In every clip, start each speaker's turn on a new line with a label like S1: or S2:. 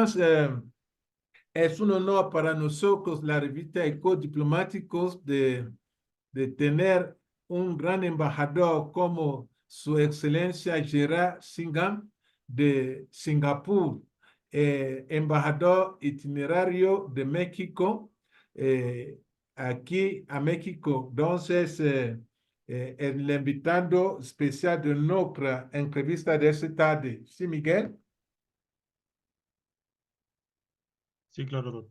S1: más, es un honor para nosotros, la revista ECOS Diplomáticos, de tener un gran embajador como Su Excelencia GERALD SINGHAM de Singapur, embajador itinerario de México, aquí a México. Entonces, el invitado especial de nuestra entrevista de esta tarde. ¿Sí, Miguel?
S2: Sí, claro, Doc.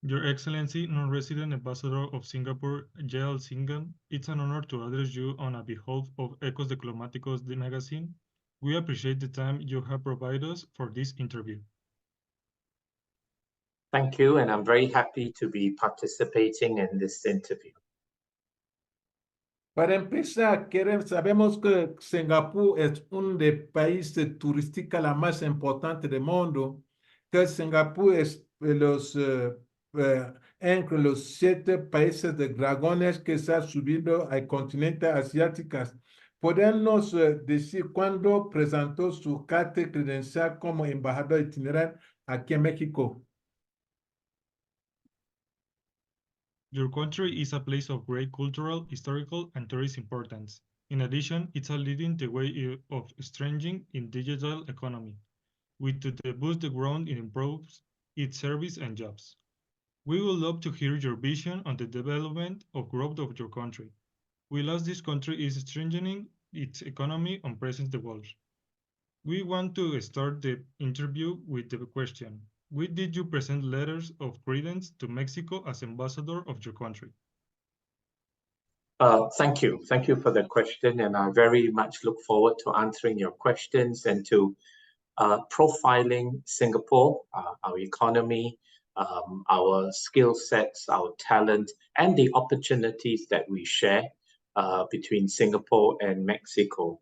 S2: Your Excellency, non-resident Ambassador of Singapore, GERALD SINGHAM, it's an honor to address you on behalf of ECOS Diplomáticos the magazine. We appreciate the time you have provided us for this interview.
S3: Thank you, and I'm very happy to be participating in this interview.
S1: Para empezar, sabemos que Singapur es uno de los países turísticos la más importante del mundo, que Singapur es entre los 7 países de dragones que se han subido al continente asiático. ¿Podemos decir cuándo presentó su carta credencial como embajador itinerante aquí en México?
S2: Your country is a place of great cultural, historical, and tourist importance. In addition, it's a leading the way of strengthening in digital economy, with to boost the ground it improves its service and jobs. We would love to hear your vision on the development of growth of your country. We love this country is strengthening its economy and presents the world. We want to start the interview with the question: why did you present letters of credence to Mexico as ambassador of your country?
S3: Thank you. Thank you for the question, and I very much look forward to answering your questions and to profiling Singapore, our economy, our skill sets, our talent, and the opportunities that we share between Singapore and Mexico.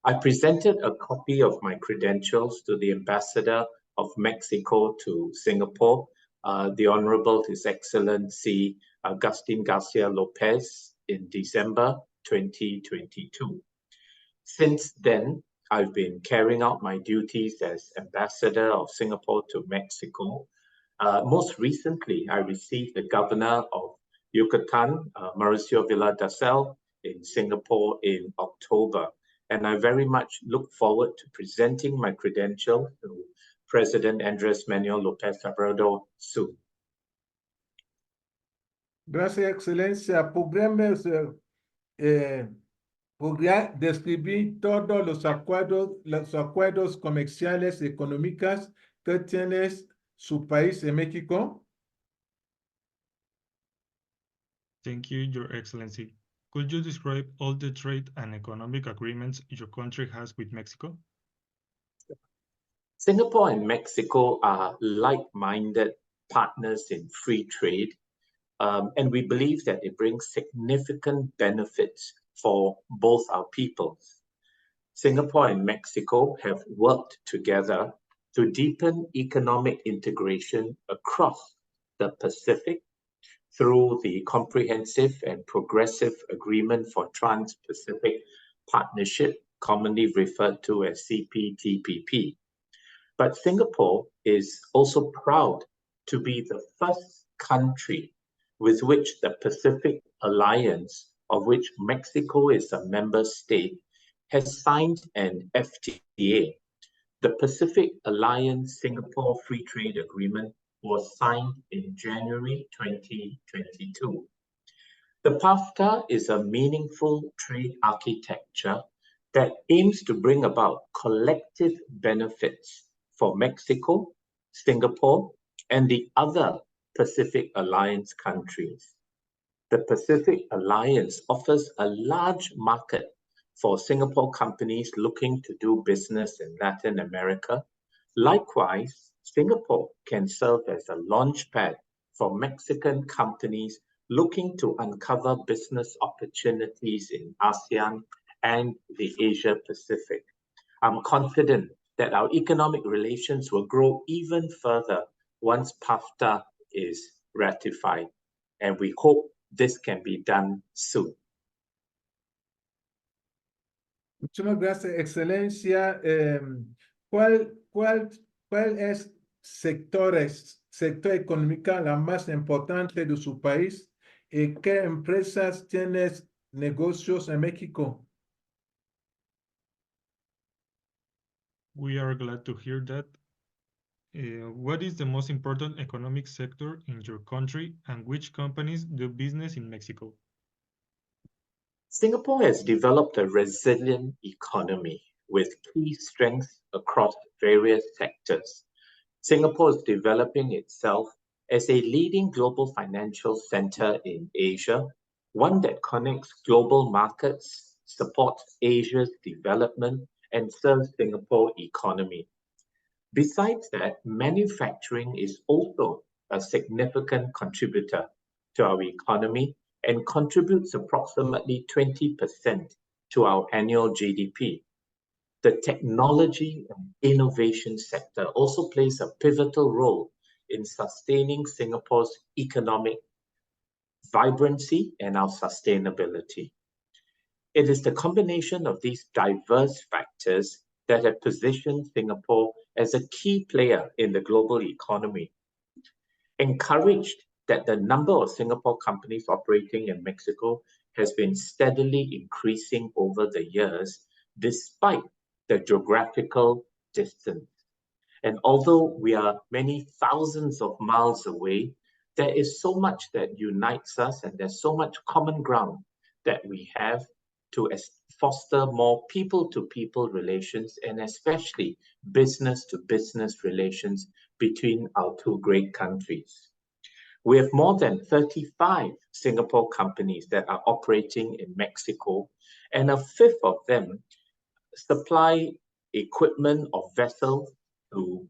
S3: I presented a copy of my credentials to the Ambassador of Mexico to Singapore, the Honorable His Excellency Agustin Garcia Lopez, in December 2022. Since then, I've been carrying out my duties as Ambassador of Singapore to Mexico. Most recently, I received the Governor of Yucatan, Mauricio Villadasel, in Singapore in October. And I very much look forward to presenting my credentials to President Andrés Manuel López Obrador soon.
S1: Gracias, Excelencia. ¿Podría describir todos los acuerdos comerciales y económicos que tiene su país en México?
S2: Thank you, Your Excellency. Could you describe all the trade and economic agreements your country has with Mexico?
S3: Singapore and Mexico are like-minded partners in free trade, and we believe that it brings significant benefits for both our peoples. Singapore and Mexico have worked together to deepen economic integration across the Pacific through the Comprehensive and Progressive Agreement for Trans-Pacific Partnership, commonly referred to as CPTPP. But Singapore is also proud to be the first country with which the Pacific Alliance, of which Mexico is a member state, has signed an FTA. The Pacific Alliance Singapore Free Trade Agreement was signed in January 2022. The PAFTA is a meaningful trade architecture that aims to bring about collective benefits for Mexico, Singapore, and the other Pacific Alliance countries. The Pacific Alliance offers a large market for Singapore companies looking to do business in Latin America. Likewise, Singapore can serve as a launchpad for Mexican companies looking to uncover business opportunities in ASEAN and the Asia Pacific. I'm confident that our economic relations will grow even further once PAFTA is ratified, and we hope this can be done soon.
S1: Muchas gracias, Excelencia. ¿Cuál es sector económico la más importante de su país y qué empresas tienen negocios en México?
S2: We are glad to hear that. What is the most important economic sector in your country and which companies do business in Mexico?
S3: Singapore has developed a resilient economy with key strengths across various sectors. Singapore is developing itself as a leading global financial center in Asia, one that connects global markets, supports Asia's development, and serves Singapore's economy. Besides that, manufacturing is also a significant contributor to our economy and contributes approximately 20% to our annual GDP. The technology and innovation sector also plays a pivotal role in sustaining Singapore's economic vibrancy and our sustainability. It is the combination of these diverse factors that have positioned Singapore as a key player in the global economy. Encouraged that the number of Singapore companies operating in Mexico has been steadily increasing over the years, despite the geographical distance. And although we are many thousands of miles away, there is so much that unites us and there's so much common ground that we have to foster more people-to-people relations and especially business-to-business relations between our two great countries. We have more than 35 Singapore companies that are operating in Mexico, and a fifth of them supply equipment or vessels to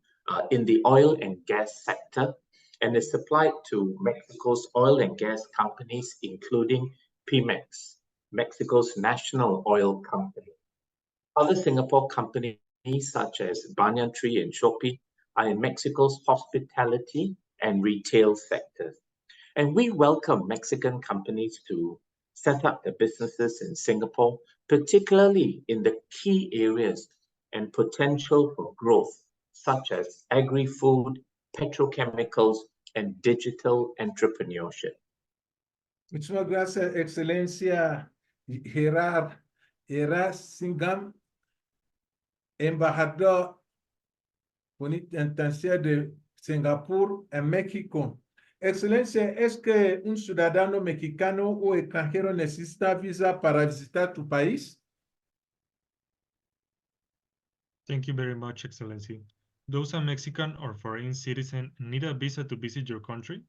S3: in the oil and gas sector, and is supplied to Mexico's oil and gas companies, including Pemex, Mexico's national oil company. Other Singapore companies such as Banyan Tree and Shopee are in Mexico's hospitality and retail sectors. And we welcome Mexican companies to set up their businesses in Singapore, particularly in the key areas and potential for growth, such as agri-food, petrochemicals, and digital entrepreneurship.
S1: Muchas gracias, Excelencia GERALD Singham, Embajador Plenipotenciario de Singapur en México. Excelencia, ¿es que un ciudadano mexicano o extranjero necesita visa para visitar tu país?
S2: Thank you very much, Excellency. Does a Mexican or foreign citizen need a visa to visit your country?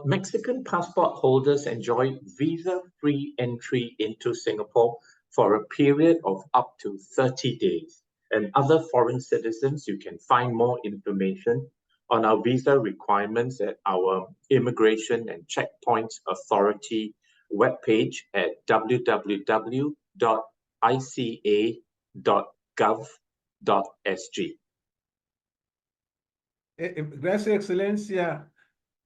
S3: Mexican passport holders enjoy visa-free entry into Singapore for a period of up to 30 days. And other foreign citizens, you can find more information on our visa requirements at our Immigration and Checkpoints Authority webpage at www.ica.gov.sg.
S1: Gracias, Excelencia.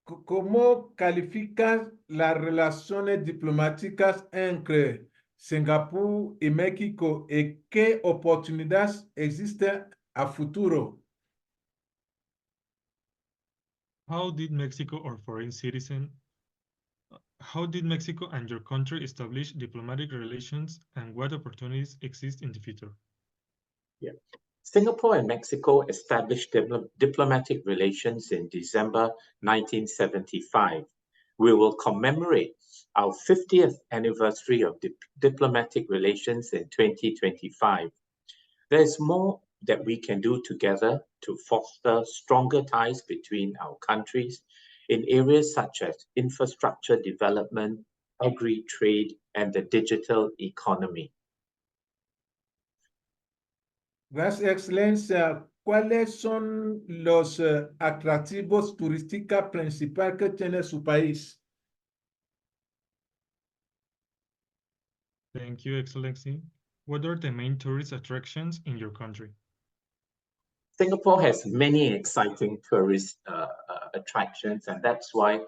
S1: ¿Cómo calificas las relaciones diplomáticas entre Singapur y México y qué oportunidades existen a futuro?
S2: How did Mexico and your country establish diplomatic relations, and what opportunities exist in the future?
S3: Yeah. Singapore and Mexico established diplomatic relations in December 1975. We will commemorate our 50th anniversary of diplomatic relations in 2025. There's more that we can do together to foster stronger ties between our countries in areas such as infrastructure development, agri-trade, and the digital economy.
S1: Gracias, Excelencia. ¿Cuáles son los atractivos turísticos principales que tiene su país?
S2: Thank you, Excellency. What are the main tourist attractions in your country?
S3: Singapore has many exciting tourist attractions, and that's why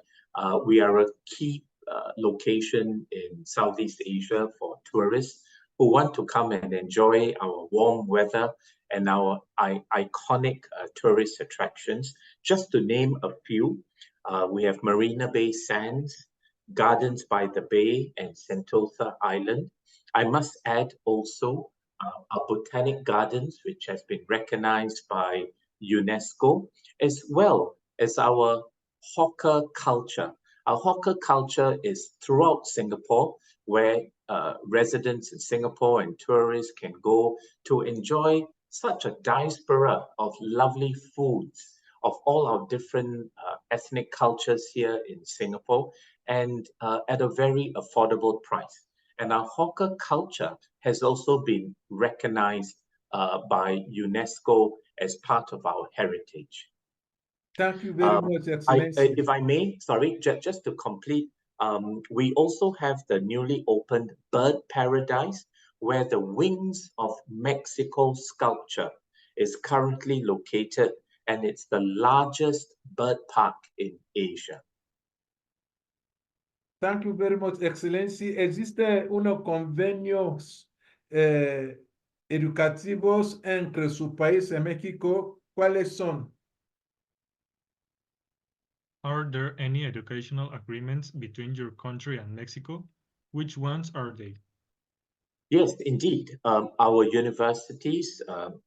S3: we are a key location in Southeast Asia for tourists who want to come and enjoy our warm weather and our iconic tourist attractions. Just to name a few, we have Marina Bay Sands, Gardens by the Bay, and Sentosa Island. I must add also our botanic gardens, which has been recognized by UNESCO, as well as our hawker culture. Our hawker culture is throughout Singapore, where residents in Singapore and tourists can go to enjoy such a diaspora of lovely foods of all our different ethnic cultures here in Singapore, and at a very affordable price. And our hawker culture has also been recognized by UNESCO as part of our heritage.
S1: Thank you very much, Excellency.
S3: If I may, sorry, just to complete, we also have the newly opened Bird Paradise, where the Wings of Mexico sculpture is currently located, and it's the largest bird park in Asia.
S1: Thank you very much, Excellency. ¿Existe unos convenios educativos entre su país y México? ¿Cuáles son?
S2: Are there any educational agreements between your country and Mexico? Which ones are they?
S3: Yes, indeed. Our universities,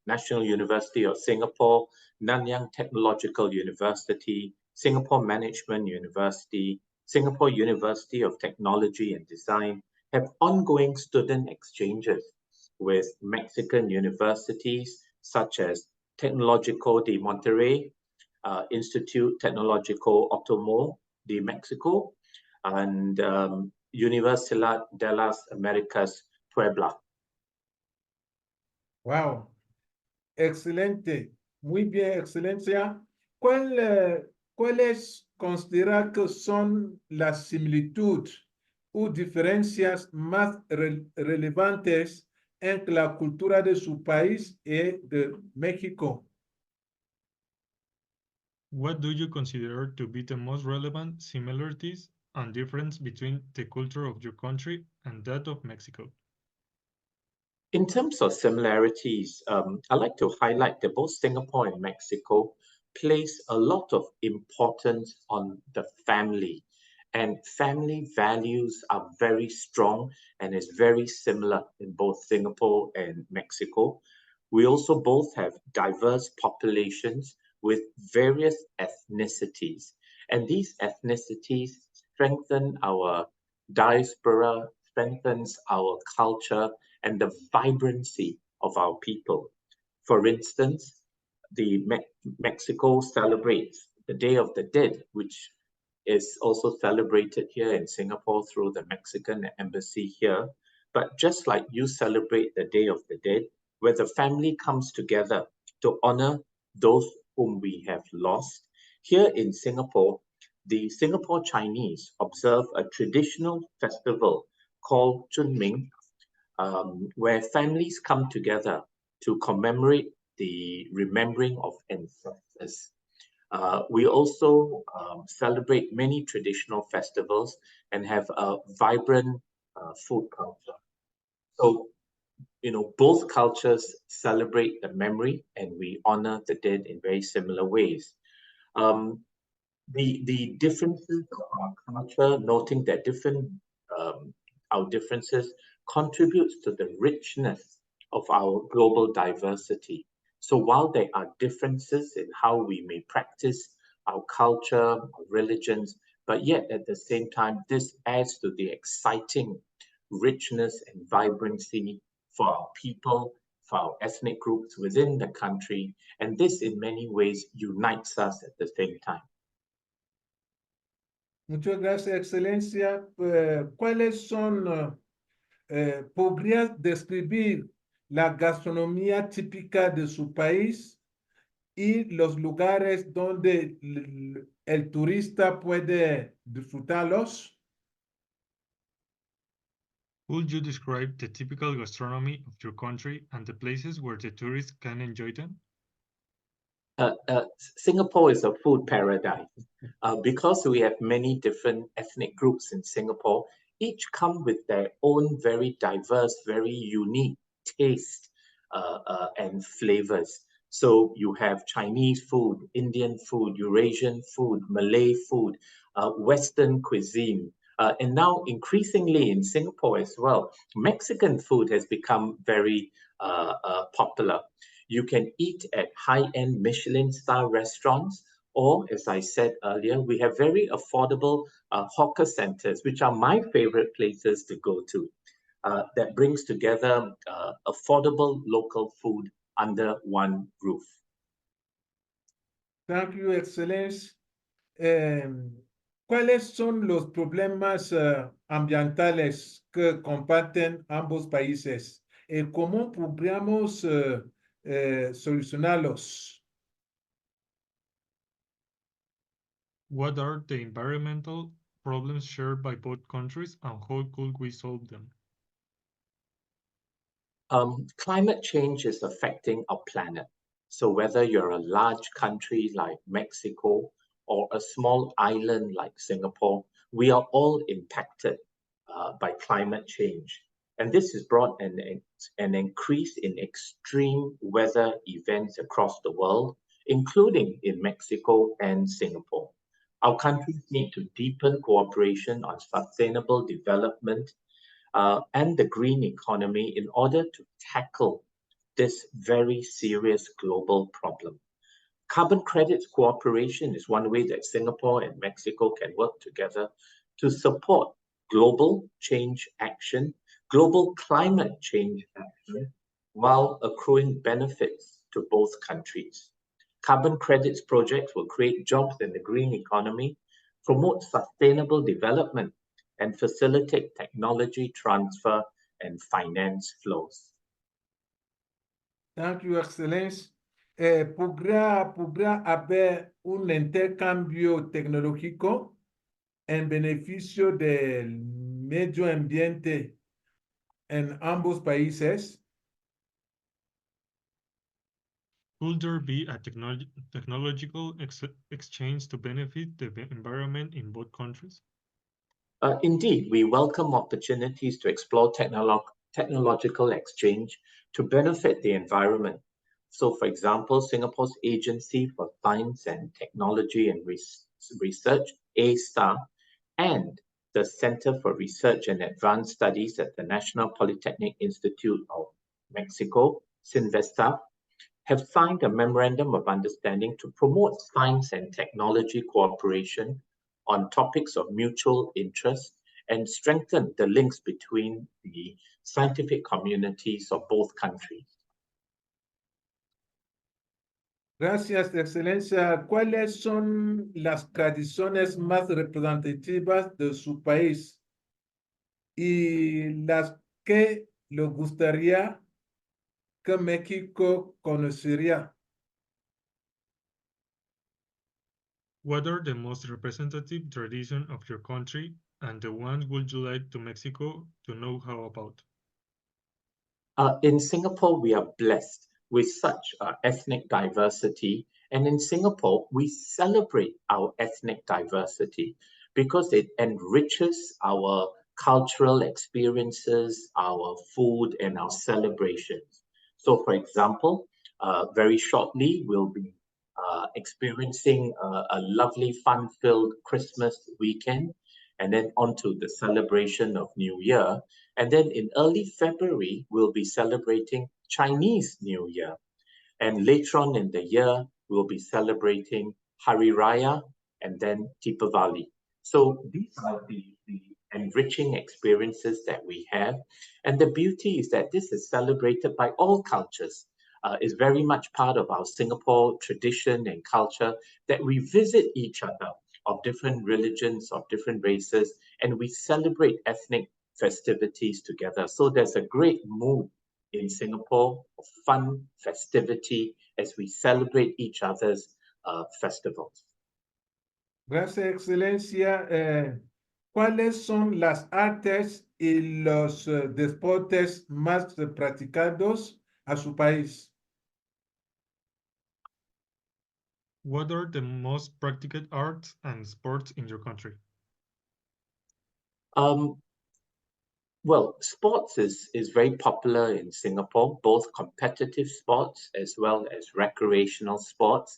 S3: National University of Singapore, Nanyang Technological University, Singapore Management University, Singapore University of Technology and Design have ongoing student exchanges with Mexican universities such as Tecnológico de Monterrey, Institute Tecnológico Autónomo de Mexico, and Universidad de las Américas Puebla.
S1: Wow, excelente, muy bien, Excelencia. ¿Cuáles considera que son las similitudes o diferencias más relevantes entre la cultura de su país y de México?
S2: What do you consider to be the most relevant similarities and difference between the culture of your country and that of Mexico?
S3: In terms of similarities, I'd like to highlight that both Singapore and Mexico place a lot of importance on the family, and family values are very strong and is very similar in both Singapore and Mexico. We also both have diverse populations with various ethnicities, and these ethnicities strengthen our diaspora, strengthens our culture, and the vibrancy of our people. For instance, Mexico celebrates the Day of the Dead, which is also celebrated here in Singapore through the Mexican embassy here. But just like you celebrate the Day of the Dead, where the family comes together to honor those whom we have lost, here in Singapore, the Singapore Chinese observe a traditional festival called Chunming, where families come together to commemorate the remembering of ancestors. We also celebrate many traditional festivals and have a vibrant food culture. So, both cultures celebrate the memory and we honor the dead in very similar ways. The differences of our culture, noting that our differences contributes to the richness of our global diversity. So while there are differences in how we may practice our culture, our religions, but yet at the same time, this adds to the exciting richness and vibrancy for our people, for our ethnic groups within the country, and this in many ways unites us at the same time.
S1: Muchas gracias, Excelencia. ¿Cuáles son, podrías describir la gastronomía típica de su país y los lugares donde el turista puede disfrutarlos?
S2: Would you describe the typical gastronomy of your country and the places where the tourists can enjoy them?
S3: Singapore is a food paradise. Because we have many different ethnic groups in Singapore, each come with their own very diverse, very unique taste and flavors. So you have Chinese food, Indian food, Eurasian food, Malay food, Western cuisine, and now increasingly in Singapore as well, Mexican food has become very popular. You can eat at high-end Michelin star restaurants, or as I said earlier, we have very affordable hawker centers, which are my favorite places to go to, that brings together affordable local food under one roof.
S1: Thank you, Excellence. ¿Cuáles son los problemas ambientales que comparten ambos países? ¿Cómo podríamos solucionarlos?
S2: What are the environmental problems shared by both countries, and how could we solve them?
S3: Climate change is affecting our planet. So whether you're a large country like Mexico or a small island like Singapore, we are all impacted by climate change. And this has brought an increase in extreme weather events across the world, including in Mexico and Singapore. Our countries need to deepen cooperation on sustainable development and the green economy in order to tackle this very serious global problem. Carbon credits cooperation is one way that Singapore and Mexico can work together to support global change action, global climate change action, while accruing benefits to both countries. Carbon credits projects will create jobs in the green economy, promote sustainable development, and facilitate technology transfer and finance flows.
S1: Thank you, Excellence. ¿Podrá haber un intercambio tecnológico en beneficio del medio ambiente en ambos países?
S2: Could there be a technological exchange to benefit the environment in both countries?
S3: Indeed, we welcome opportunities to explore technological exchange to benefit the environment. So, for example, Singapore's Agency for Science and Technology and Research, A*STAR, and the Center for Research and Advanced Studies at the National Polytechnic Institute of Mexico, CINVESTA, have signed a memorandum of understanding to promote science and technology cooperation on topics of mutual interest and strengthen the links between the scientific communities of both countries.
S1: Gracias, Excelencia. ¿Cuáles son las tradiciones más representativas de su país y las que le gustaría que México conociera?
S2: What are the most representative traditions of your country, and the ones would you like to Mexico to know how about?
S3: In Singapore, we are blessed with such ethnic diversity. And in Singapore, we celebrate our ethnic diversity because it enriches our cultural experiences, our food, and our celebrations. So, for example, very shortly, we'll be experiencing a lovely, fun-filled Christmas weekend, and then onto the celebration of New Year. And then in early February, we'll be celebrating Chinese New Year. And later on in the year, we'll be celebrating Hari Raya and then Deepavali. So these are the enriching experiences that we have. And the beauty is that this is celebrated by all cultures. Is very much part of our Singapore tradition and culture that we visit each other of different religions, of different races, and we celebrate ethnic festivities together. So there's a great mood in Singapore of fun festivity as we celebrate each other's festivals.
S1: Gracias, Excelencia. ¿Cuáles son las artes y los deportes más practicados a su país?
S2: What are the most practiced arts and sports in your country?
S3: Well, sports is very popular in Singapore, both competitive sports as well as recreational sports.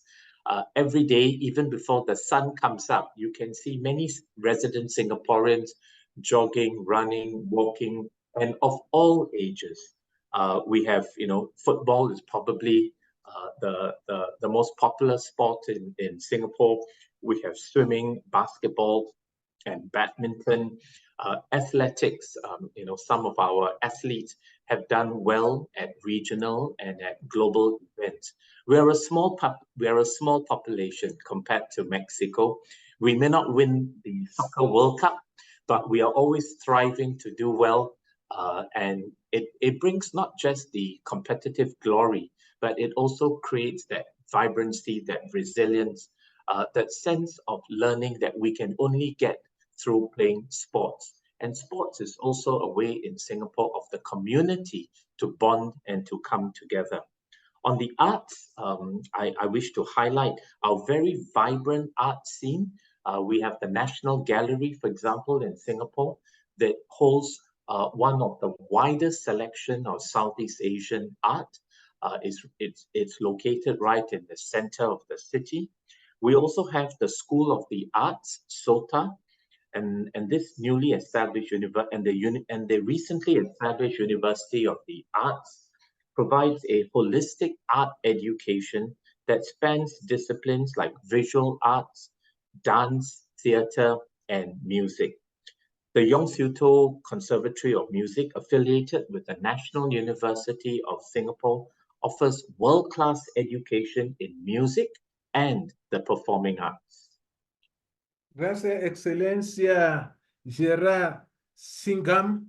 S3: Every day, even before the sun comes up, you can see many resident Singaporeans jogging, running, walking, and of all ages. We have, football is probably the most popular sport in Singapore. We have swimming, basketball, and badminton. Athletics, some of our athletes have done well at regional and at global events. We are a small population compared to Mexico. We may not win the Soccer World Cup, but we are always striving to do well. And it brings not just the competitive glory, but it also creates that vibrancy, that resilience, that sense of learning that we can only get through playing sports. And sports is also a way in Singapore of the community to bond and to come together. On the arts, I wish to highlight our very vibrant art scene. We have the National Gallery, for example, in Singapore, that holds one of the widest selection of Southeast Asian art. It's located right in the center of the city. We also have the School of the Arts, SOTA, and this newly established and the recently established University of the Arts provides a holistic art education that spans disciplines like visual arts, dance, theater, and music. The Yong Siu To Conservatory of Music, affiliated with the National University of Singapore, offers world-class education in music and the performing arts.
S1: Gracias, Excelencia GERALD SINGHAM,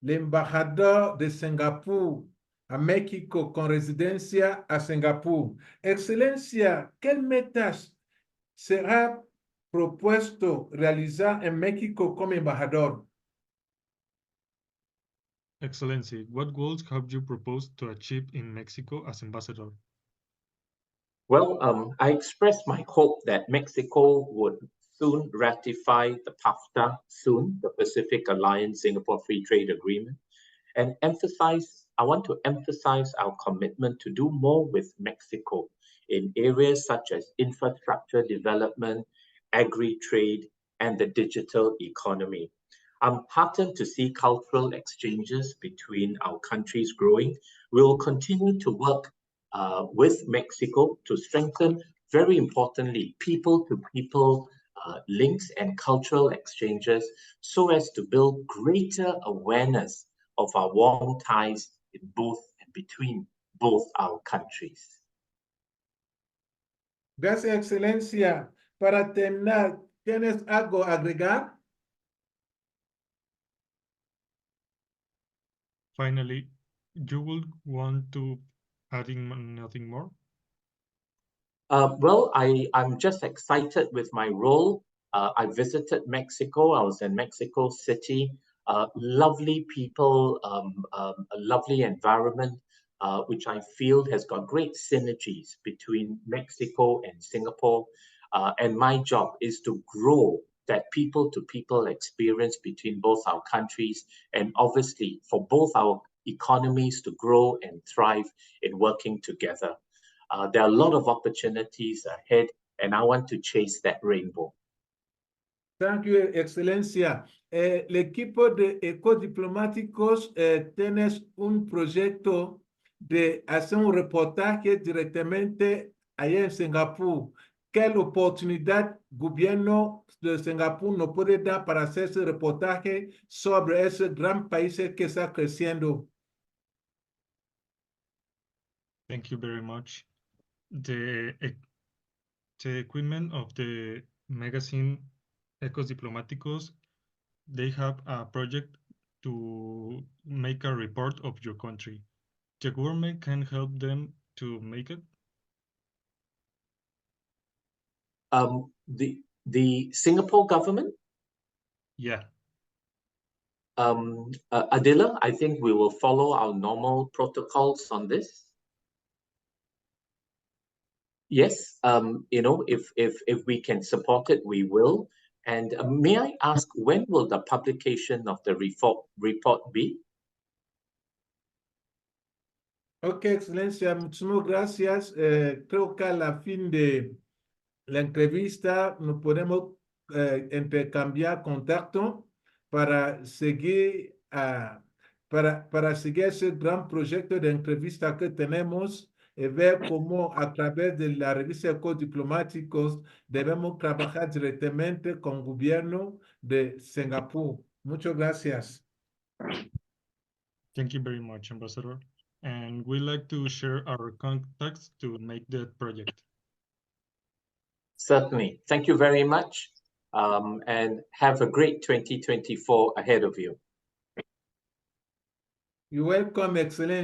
S1: l'embajador de Singapur a México con residencia a Singapur. Excelencia, ¿qué metas será propuesto realizar en México como embajador?
S2: Excellency, what goals have you proposed to achieve in Mexico as ambassador?
S3: Well, I expressed my hope that Mexico would soon ratify the PAFTA, the Pacific Alliance Singapore Free Trade Agreement, and I want to emphasize our commitment to do more with Mexico in areas such as infrastructure development, agri-trade, and the digital economy. I'm heartened to see cultural exchanges between our countries growing. We will continue to work with Mexico to strengthen, very importantly, people-to-people links and cultural exchanges so as to build greater awareness of our warm ties in both and between both our countries.
S1: Gracias, Excelencia. Para terminar, ¿tienes algo a agregar?
S2: Finally, you would want to adding nothing more?
S3: Well, I'm just excited with my role. I visited Mexico. I was in Mexico City. Lovely people, a lovely environment, which I feel has got great synergies between Mexico and Singapore. And my job is to grow that people-to-people experience between both our countries, and obviously for both our economies to grow and thrive in working together. There are a lot of opportunities ahead, and I want to chase that rainbow.
S1: Thank you, Excelencia. El equipo de ECOS Diplomáticos tienes un proyecto de hacer un reportaje directamente allá en Singapur. ¿Qué oportunidad el gobierno de Singapur nos puede dar para hacer ese reportaje sobre ese gran país que está creciendo?
S2: Thank you very much. The equipment of the magazine ECOS Diplomáticos, they have a project to make a report of your country. The government can help them to make it?
S3: The Singapore government?
S2: Yeah.
S3: Adila, I think we will follow our normal protocols on this. Yes, if we can support it, we will. And may I ask, when will the publication of the report be?
S1: Ok, Excelencia, muchísimas gracias. Creo que a la fin de la entrevista nos podemos intercambiar contacto para seguir, para seguir ese gran proyecto de entrevista que tenemos y ver cómo a través de la revista ECOS Diplomáticos debemos trabajar directamente con el gobierno de Singapur. Muchas gracias.
S2: Thank you very much, Ambassador. And we'd like to share our contacts to make that project.
S3: Certainly. Thank you very much. And have a great 2024 ahead of you.
S1: You're welcome, Excellent.